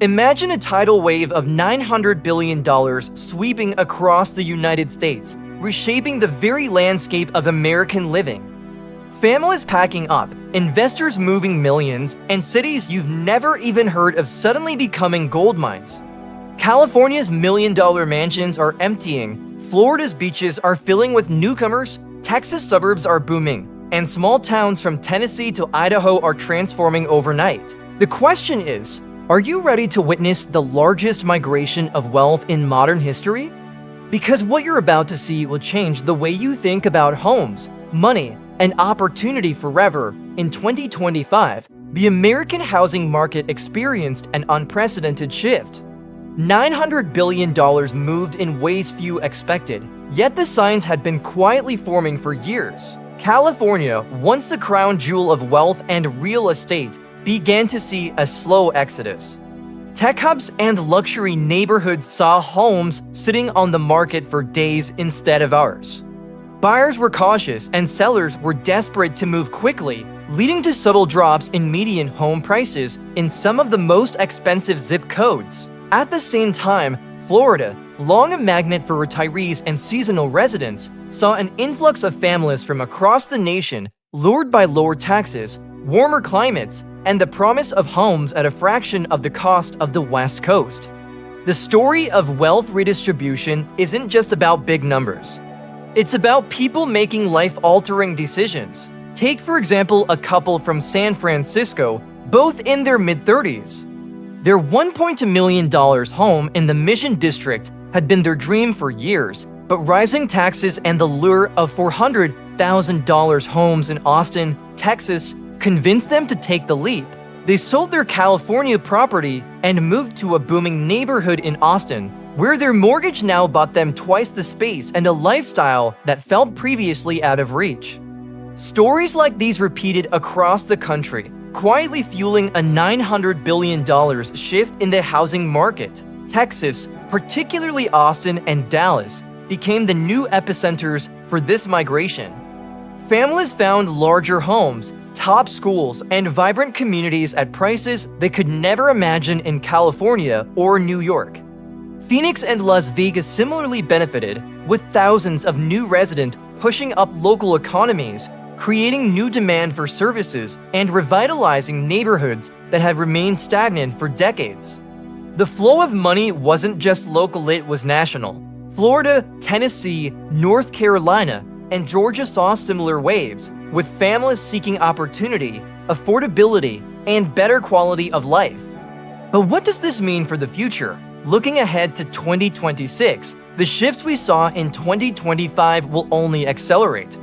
Imagine a tidal wave of $900 billion sweeping across the United States, reshaping the very landscape of American living. Families packing up, investors moving millions, and cities you've never even heard of suddenly becoming gold mines. California's million-dollar mansions are emptying, Florida's beaches are filling with newcomers, Texas suburbs are booming, and small towns from Tennessee to Idaho are transforming overnight. The question is, are you ready to witness the largest migration of wealth in modern history? Because what you're about to see will change the way you think about homes, money, and opportunity forever. In 2025, the American housing market experienced an unprecedented shift. $900 billion moved in ways few expected, yet the signs had been quietly forming for years. California, once the crown jewel of wealth and real estate, began to see a slow exodus. Tech hubs and luxury neighborhoods saw homes sitting on the market for days instead of hours. Buyers were cautious and sellers were desperate to move quickly, leading to subtle drops in median home prices in some of the most expensive zip codes. At the same time, Florida, long a magnet for retirees and seasonal residents, saw an influx of families from across the nation, lured by lower taxes, warmer climates, and the promise of homes at a fraction of the cost of the West Coast. The story of wealth redistribution isn't just about big numbers. It's about people making life-altering decisions. Take, for example, a couple from San Francisco, both in their mid-30s. Their $1.2 million home in the Mission District had been their dream for years, but rising taxes and the lure of $400,000 homes in Austin, Texas, convinced them to take the leap. They sold their California property and moved to a booming neighborhood in Austin, where their mortgage now bought them twice the space and a lifestyle that felt previously out of reach. Stories like these repeated across the country, quietly fueling a $900 billion shift in the housing market. Texas, particularly Austin and Dallas, became the new epicenters for this migration. Families found larger homes, top schools, and vibrant communities at prices they could never imagine in California or New York. Phoenix and Las Vegas similarly benefited, with thousands of new residents pushing up local economies, creating new demand for services and revitalizing neighborhoods that had remained stagnant for decades. The flow of money wasn't just local, it was national. Florida, Tennessee, North Carolina, and Georgia saw similar waves, with families seeking opportunity, affordability, and better quality of life. But what does this mean for the future? Looking ahead to 2026, the shifts we saw in 2025 will only accelerate.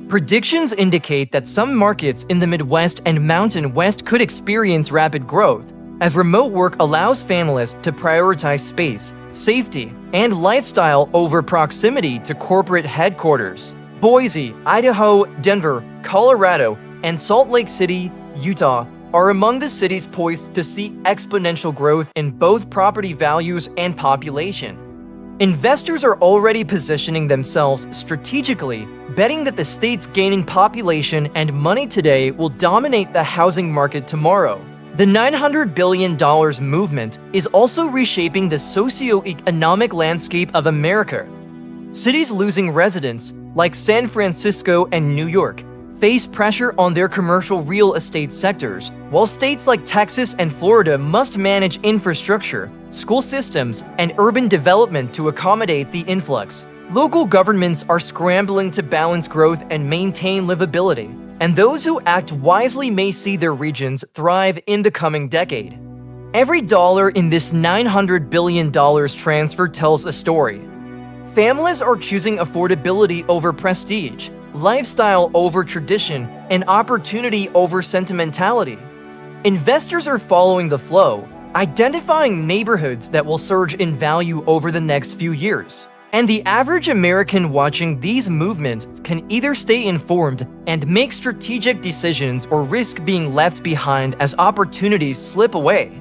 Predictions indicate that some markets in the Midwest and Mountain West could experience rapid growth, as remote work allows families to prioritize space, safety, and lifestyle over proximity to corporate headquarters. Boise, Idaho, Denver, Colorado, and Salt Lake City, Utah, are among the cities poised to see exponential growth in both property values and population. Investors are already positioning themselves strategically, betting that the states gaining population and money today will dominate the housing market tomorrow. The $900 billion movement is also reshaping the socio-economic landscape of America. Cities losing residents, like San Francisco and New York, face pressure on their commercial real estate sectors, while states like Texas and Florida must manage infrastructure, school systems, and urban development to accommodate the influx. Local governments are scrambling to balance growth and maintain livability, and those who act wisely may see their regions thrive in the coming decade. Every dollar in this $900 billion transfer tells a story. Families are choosing affordability over prestige, lifestyle over tradition, and opportunity over sentimentality. Investors are following the flow, identifying neighborhoods that will surge in value over the next few years. And the average American watching these movements can either stay informed and make strategic decisions or risk being left behind as opportunities slip away.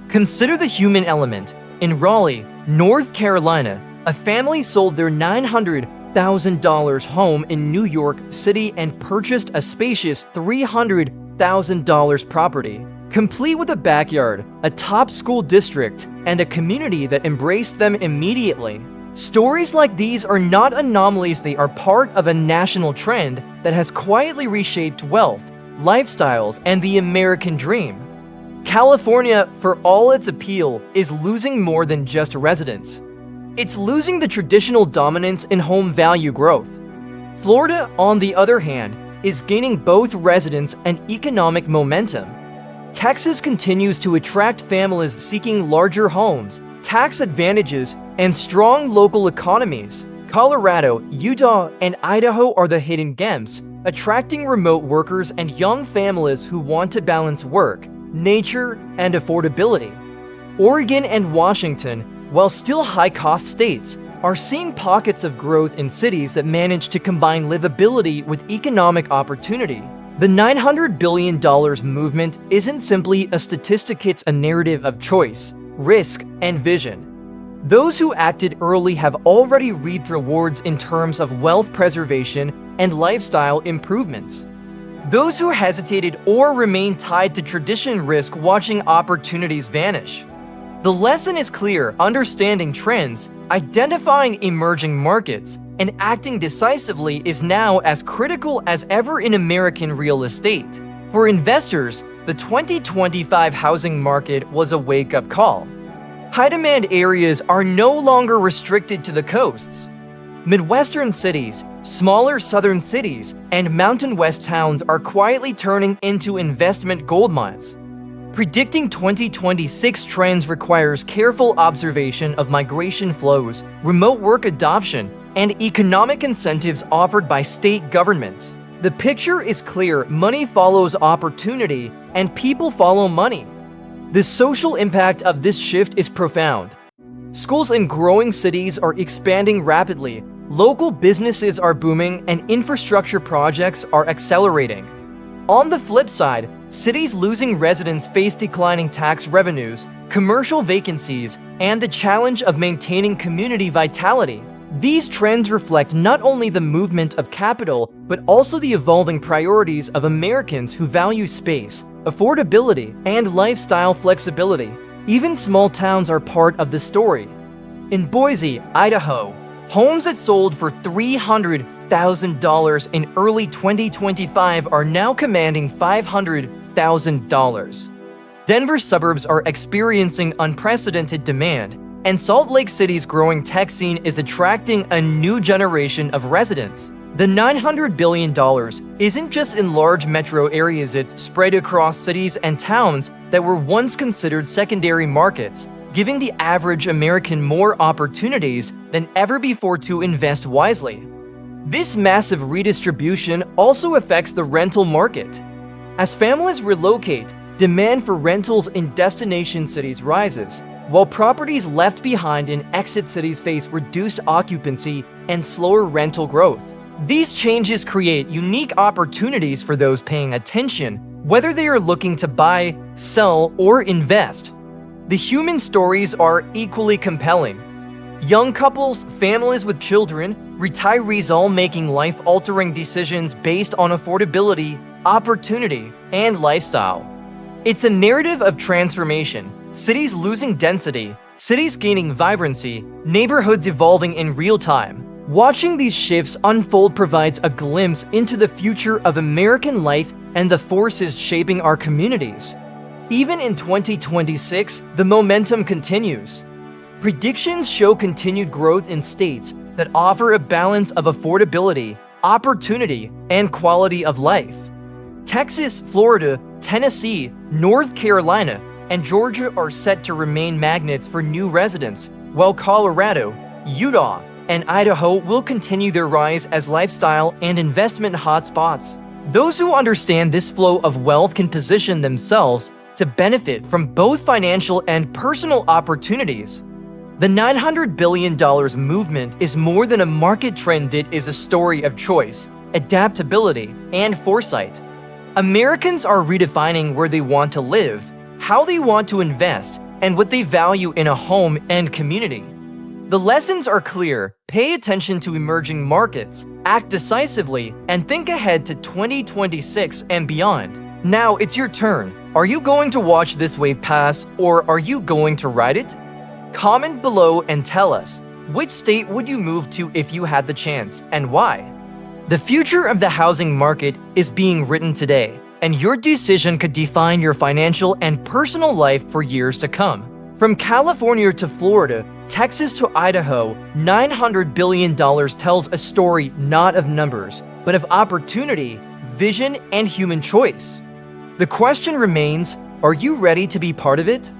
Consider the human element. In Raleigh, North Carolina, a family sold their $900,000 home in New York City and purchased a spacious $300,000 property, complete with a backyard, a top school district, and a community that embraced them immediately. Stories like these are not anomalies, they are part of a national trend that has quietly reshaped wealth, lifestyles, and the American dream. California, for all its appeal, is losing more than just residents. It's losing the traditional dominance in home value growth. Florida, on the other hand, is gaining both residents and economic momentum. Texas continues to attract families seeking larger homes, tax advantages, and strong local economies. Colorado, Utah, and Idaho are the hidden gems, attracting remote workers and young families who want to balance work, nature, and affordability. Oregon and Washington, while still high-cost states, are seeing pockets of growth in cities that manage to combine livability with economic opportunity. The $900 billion movement isn't simply a statistic, it's a narrative of choice, risk, and vision. Those who acted early have already reaped rewards in terms of wealth preservation and lifestyle improvements. Those who hesitated or remained tied to tradition risk watching opportunities vanish. The lesson is clear: understanding trends, identifying emerging markets, and acting decisively is now as critical as ever in American real estate. For investors, the 2025 housing market was a wake-up call. High-demand areas are no longer restricted to the coasts. Midwestern cities, smaller southern cities, and Mountain West towns are quietly turning into investment goldmines. Predicting 2026 trends requires careful observation of migration flows, remote work adoption, and economic incentives offered by state governments. The picture is clear: money follows opportunity, and people follow money. The social impact of this shift is profound. Schools in growing cities are expanding rapidly, local businesses are booming, and infrastructure projects are accelerating. On the flip side, cities losing residents face declining tax revenues, commercial vacancies, and the challenge of maintaining community vitality. These trends reflect not only the movement of capital, but also the evolving priorities of Americans who value space, affordability, and lifestyle flexibility. Even small towns are part of the story. In Boise, Idaho, homes that sold for $300,000 in early 2025 are now commanding $500,000. Denver suburbs are experiencing unprecedented demand, and Salt Lake City's growing tech scene is attracting a new generation of residents. The $900 billion isn't just in large metro areas, it's spread across cities and towns that were once considered secondary markets, giving the average American more opportunities than ever before to invest wisely. This massive redistribution also affects the rental market. As families relocate, demand for rentals in destination cities rises, while properties left behind in exit cities face reduced occupancy and slower rental growth. These changes create unique opportunities for those paying attention, whether they are looking to buy, sell, or invest. The human stories are equally compelling. Young couples, families with children, retirees all making life-altering decisions based on affordability, opportunity, and lifestyle. It's a narrative of transformation. Cities losing density, cities gaining vibrancy, neighborhoods evolving in real time. Watching these shifts unfold provides a glimpse into the future of American life and the forces shaping our communities. Even in 2026, the momentum continues. Predictions show continued growth in states that offer a balance of affordability, opportunity, and quality of life. Texas, Florida, Tennessee, North Carolina, and Georgia are set to remain magnets for new residents, while Colorado, Utah, and Idaho will continue their rise as lifestyle and investment hotspots. Those who understand this flow of wealth can position themselves to benefit from both financial and personal opportunities. The $900 billion movement is more than a market trend, it is a story of choice, adaptability, and foresight. Americans are redefining where they want to live, how they want to invest, and what they value in a home and community. The lessons are clear: pay attention to emerging markets, act decisively, and think ahead to 2026 and beyond. Now it's your turn. Are you going to watch this wave pass, or are you going to ride it? Comment below and tell us, which state would you move to if you had the chance, and why? The future of the housing market is being written today, and your decision could define your financial and personal life for years to come. From California to Florida, Texas to Idaho, $900 billion tells a story not of numbers, but of opportunity, vision, and human choice. The question remains, are you ready to be part of it?